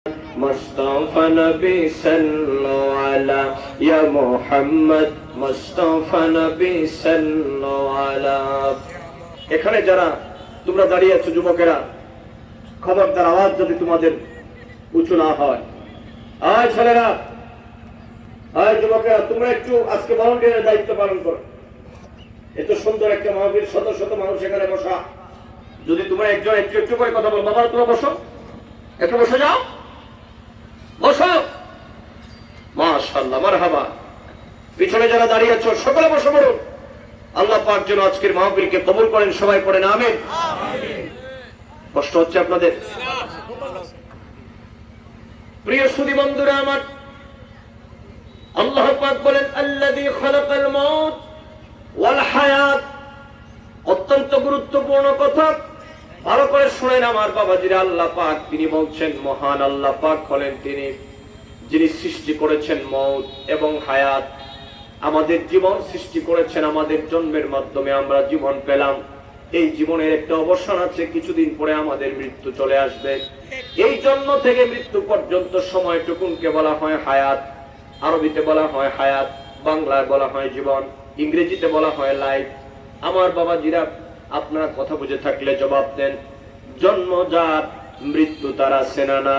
মুস্তাফা নবী সাল্লাল্লাহু আলা ইয়া মুহাম্মদ মুস্তাফা নবী সাল্লাল্লাহু আলা। এখানে যারা তোমরা দাঁড়িয়ে আছো যুবকেরা, খবরদার আওয়াজ যদি তোমাদের উঁচু না হয়। আয় ছেলেরা, আয় যুবকেরা, তোমরা একটু আজকে ভলান্টিয়ারের দায়িত্ব পালন করো। এত সুন্দর একটা মাহফিল, শত শত মানুষ এখানে বসা। যদি তোমরা একজন একটু একটু করে কথা বলো, বাবা তোমরা বসো, একটু বসে যাও, বসো। মাশাআল্লাহ, মারহাবা। পিছনে যারা দাঁড়িয়ে আছো সকলে বসে পড়ুন। আল্লাহ পাক যেন আজকের মাহফিলকে কবুল করেন, সবাই পড়েন আমিন। কষ্ট হচ্ছে আপনাদের? প্রিয় সুধী বন্ধুরা আমার, আল্লাহ পাক বলেন আল্লাযী খালাকাল মাউত ওয়াল হায়াত। অত্যন্ত গুরুত্বপূর্ণ কথা, ভালো করে শুনেন আমার বাবাজিরা। আল্লাহ পাক তিনি বলছেন, মহান আল্লাহ পাক হলেন তিনি যিনি সৃষ্টি করেছেন মউত এবং হায়াত। আমাদের জীবন সৃষ্টি করেছেন, আমাদের জন্মের মাধ্যমে আমরা জীবন পেলাম। এই জীবনের একটা অবসান আছে, কিছুদিন পরে আমাদের মৃত্যু চলে আসবে। এই জন্ম থেকে মৃত্যু পর্যন্ত সময়টুকুনকে বলা হয় হায়াত। আরবিতে বলা হয় হায়াত, বাংলায় বলা হয় জীবন, ইংরেজিতে বলা হয় লাইফ। আমার বাবাজিরা, আপনারা কথা বুঝে থাকলে জবাব দেন, জন্ম যার মৃত্যু তার আছে না?